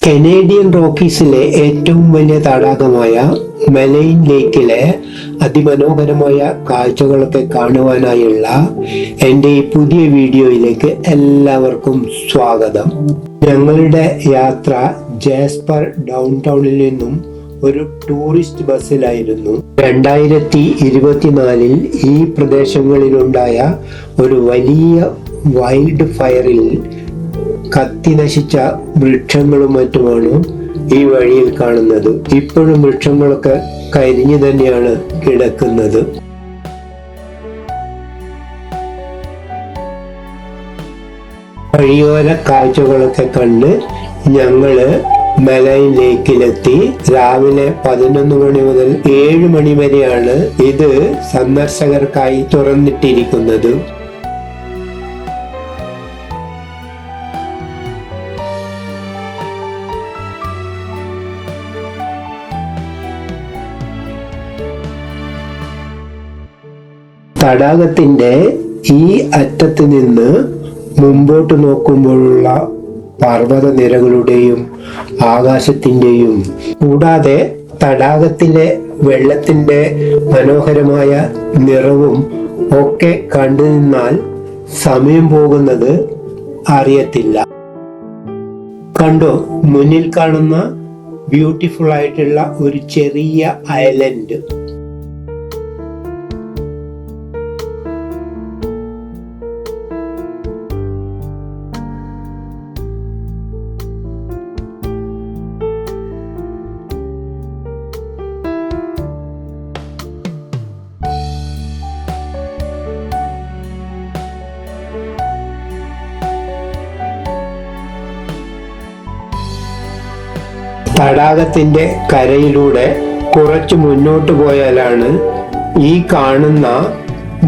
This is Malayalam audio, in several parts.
കനേഡിയൻ റോക്കീസിലെ ഏറ്റവും വലിയ തടാകമായ മലൈൻ ലേക്കിലെ അതിമനോഹരമായ കാഴ്ചകളൊക്കെ കാണുവാനായുള്ള എൻ്റെ ഈ പുതിയ വീഡിയോയിലേക്ക് എല്ലാവർക്കും സ്വാഗതം. ഞങ്ങളുടെ യാത്ര ജാസ്പർ ഡൗൺ ടൗണിൽ നിന്നും ഒരു ടൂറിസ്റ്റ് ബസ്സിലായിരുന്നു. 2024 ഈ പ്രദേശങ്ങളിലുണ്ടായ ഒരു വലിയ വൈൽഡ് ഫയറിൽ കത്തി നശിച്ച വൃക്ഷങ്ങളും മറ്റുമാണ് ഈ വഴിയിൽ കാണുന്നത്. ഇപ്പോഴും വൃക്ഷങ്ങളൊക്കെ കരിഞ്ഞു തന്നെയാണ് കിടക്കുന്നത്. വഴിയോര കാഴ്ചകളൊക്കെ കണ്ട് ഞങ്ങള് മലൈൻ ലേക്കിലെത്തി. രാവിലെ 11 മണി മുതൽ 7 മണി വരെയാണ് ഇത് സന്ദർശകർക്കായി തുറന്നിട്ടിരിക്കുന്നത്. തടാകത്തിന്റെ ഈ അറ്റത്ത് നിന്ന് മുമ്പോട്ട് നോക്കുമ്പോഴുള്ള പർവ്വത നിരകളുടെയും ആകാശത്തിന്റെയും കൂടാതെ തടാകത്തിലെ വെള്ളത്തിന്റെ മനോഹരമായ നിറവും ഒക്കെ കണ്ടു നിന്നാൽ സമയം പോകുന്നത് അറിയത്തില്ല. കണ്ടോ, മുന്നിൽ കാണുന്ന ബ്യൂട്ടിഫുൾ ആയിട്ടുള്ള ഒരു ചെറിയ ഐലൻഡ്. തടാകത്തിന്റെ കരയിലൂടെ കുറച്ച് മുന്നോട്ട് പോയാലാണ് ഈ കാണുന്ന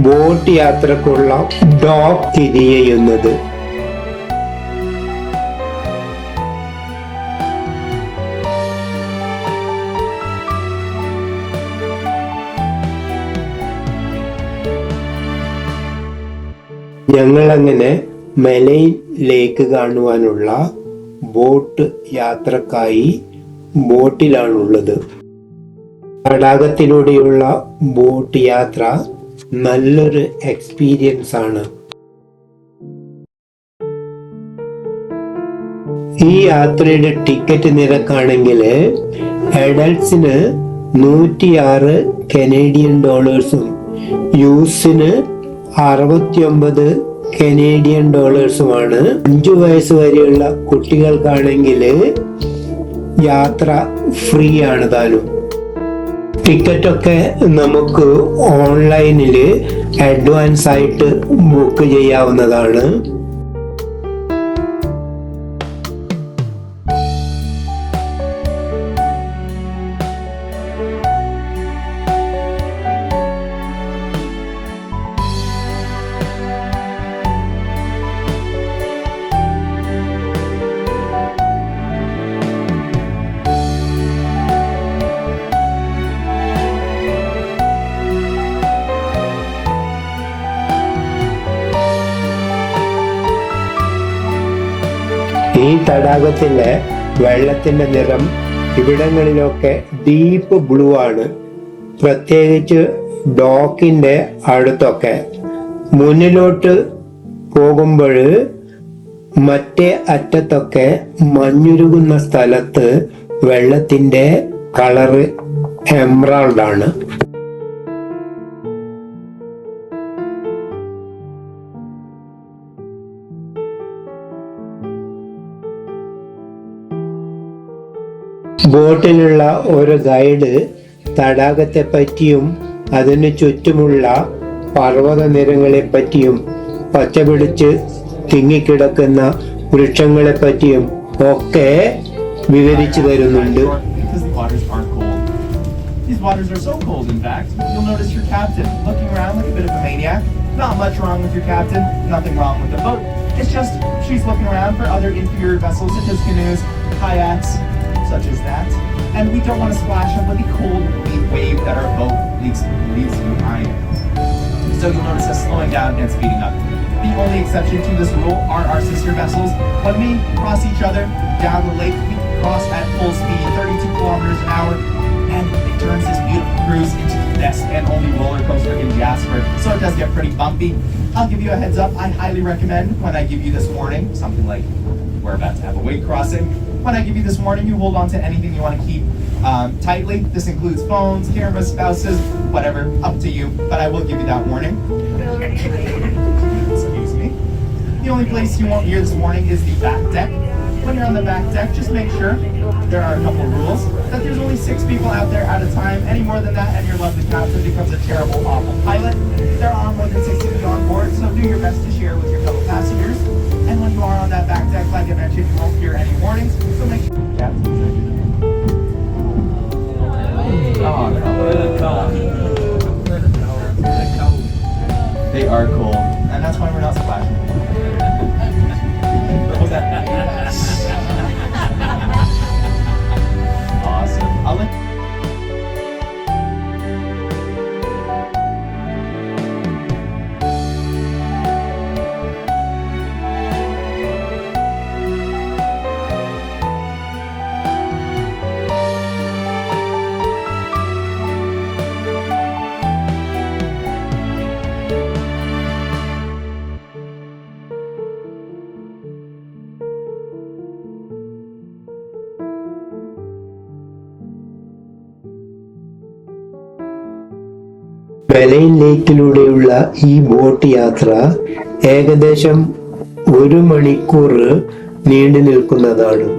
ബോട്ട് യാത്രക്കുള്ള ഡോക്ക് സ്ഥിതി ചെയ്യുന്നത്. ഞങ്ങളങ്ങനെ മലൈൻ ലേക്ക് കാണുവാനുള്ള ബോട്ട് യാത്രക്കായി ബോട്ടിലാണുള്ളത്. തടാകത്തിലൂടെയുള്ള ബോട്ട് യാത്ര നല്ലൊരു എക്സ്പീരിയൻസ് ആണ്. ഈ യാത്രയുടെ ടിക്കറ്റ് നിരക്കാണെങ്കിൽ അഡൽട്സിന് 106 കനേഡിയൻ ഡോളേഴ്സും യൂസിന് 69 കനേഡിയൻ ഡോളേഴ്സുമാണ്. 5 വയസ്സ് വരെയുള്ള കുട്ടികൾക്കാണെങ്കിൽ യാത്ര ഫ്രീ ആണ് താനും. ടിക്കറ്റൊക്കെ നമുക്ക് ഓൺലൈനിൽ അഡ്വാൻസ് ആയിട്ട് ബുക്ക് ചെയ്യാവുന്നതാണ്. ഈ തടാകത്തിലെ വെള്ളത്തിന്റെ നിറം ഇവിടങ്ങളിലൊക്കെ ഡീപ്പ് ബ്ലൂ ആണ്. പ്രത്യേകിച്ച് ഡോക്കിന്റെ അടുത്തൊക്കെ. മുന്നിലോട്ട് പോകുമ്പോൾ മറ്റേ അറ്റത്തൊക്കെ മഞ്ഞുരുകുന്ന സ്ഥലത്ത് വെള്ളത്തിന്റെ കളറ് എമറാൾഡ് ആണ്. ബോട്ടിലുള്ള ഒരു ഗൈഡ് തടാകത്തെ പറ്റിയും അതിനു ചുറ്റുമുള്ള പർവ്വത നിരങ്ങളെ പറ്റിയും പച്ചപിടിച്ച് തിങ്ങിക്കിടക്കുന്ന വൃക്ഷങ്ങളെ പറ്റിയും ഒക്കെ വിവരിച്ചു തരുന്നുണ്ട്. These waters are so cold, in fact, you'll notice your captain looking around like a bit of a maniac. Not much wrong with your captain, nothing wrong with the boat. It's just she's looking around for other inferior vessels such as canoes, kayaks, such as that. And we don't want to splash up with the cold wave that our boat leaves behind. So you'll notice us slowing down and speeding up. The only exception to this rule are our sister vessels. When we cross each other down the lake, we cross does get pretty bumpy. I'll give you a heads up. I highly recommend when I give you this warning, something like we're about to have a weight crossing. When I give you this warning, you hold on to anything you want to keep tightly. This includes phones, cameras, spouses, whatever, up to you. But I will give you that warning. Excuse me. The only place you won't hear this warning is the back deck. When you're on the back deck, just make sure, there are a couple rules, that there's only 6 people out there at a time. Any more than that and your lovely captain becomes a terrible, awful pilot. There are more than 6 of you on board, so do your best to share with your fellow passengers. And when you are on that back deck, like I mentioned, you won't hear any warnings, so make sure They are cool, and that's why we're not splashing. What was that? Awesome. I'll let മെലൈൻ ലേക്കിലൂടെയുള്ള ഈ ബോട്ട് യാത്ര ഏകദേശം 1 മണിക്കൂർ നീണ്ടു നിൽക്കുന്നതാണ്.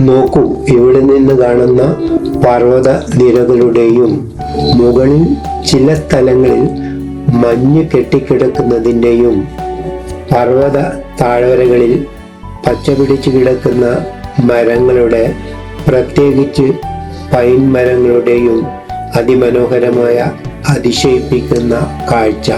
നോക്കൂ, ഇവിടെ നിന്ന് കാണുന്ന പർവ്വത നിരകളുടെയും മുകളിൽ ചില സ്ഥലങ്ങളിൽ മഞ്ഞ് കെട്ടിക്കിടക്കുന്നതിൻ്റെയും പർവ്വത താഴ്വരകളിൽ പച്ചപിടിച്ചു കിടക്കുന്ന മരങ്ങളുടെ പ്രത്യേകിച്ച് പൈൻ മരങ്ങളുടെയും അതിമനോഹരമായ അതിശയിപ്പിക്കുന്ന കാഴ്ച.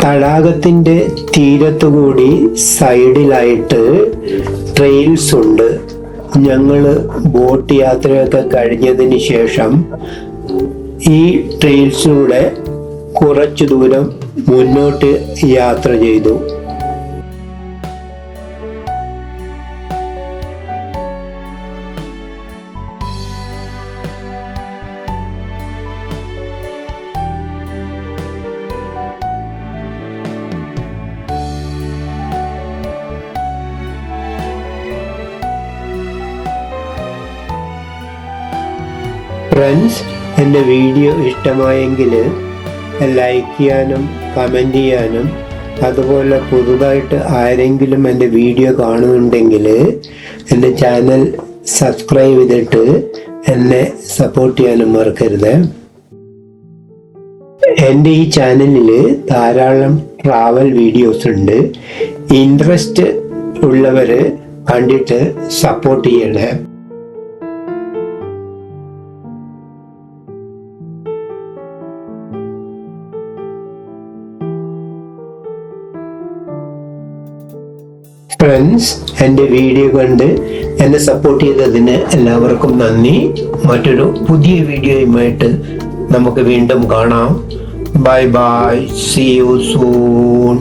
തടാകത്തിന്റെ തീരത്തുകൂടി സൈഡിലായിട്ട് ട്രെയിൽസ് ഉണ്ട്. ഞങ്ങള് ബോട്ട് യാത്രയൊക്കെ കഴിഞ്ഞതിന് ശേഷം ഈ ട്രെയിൽസിലൂടെ കുറച്ചു ദൂരം മുന്നോട്ട് യാത്ര ചെയ്തു. ഫ്രണ്ട്സ്, എൻ്റെ വീഡിയോ ഇഷ്ടമായെങ്കിൽ ലൈക്ക് ചെയ്യാനും കമൻറ്റ് ചെയ്യാനും, അതുപോലെ പുതുതായിട്ട് ആരെങ്കിലും എൻ്റെ വീഡിയോ കാണുന്നുണ്ടെങ്കിൽ എൻ്റെ ചാനൽ സബ്സ്ക്രൈബ് ചെയ്തിട്ട് എന്നെ സപ്പോർട്ട് ചെയ്യാനും മറക്കരുത്. എൻ്റെ ഈ ചാനലിൽ ധാരാളം ട്രാവൽ വീഡിയോസ് ഉണ്ട്. ഇൻട്രസ്റ്റ് ഉള്ളവർ കണ്ടിട്ട് സപ്പോർട്ട് ചെയ്യണേ. ഫ്രണ്ട്സ്, എൻ്റെ വീഡിയോ കണ്ട് എന്നെ സപ്പോർട്ട് ചെയ്തതിന് എല്ലാവർക്കും നന്ദി. മറ്റൊരു പുതിയ വീഡിയോയുമായിട്ട് നമുക്ക് വീണ്ടും കാണാം. Bye bye, see you soon.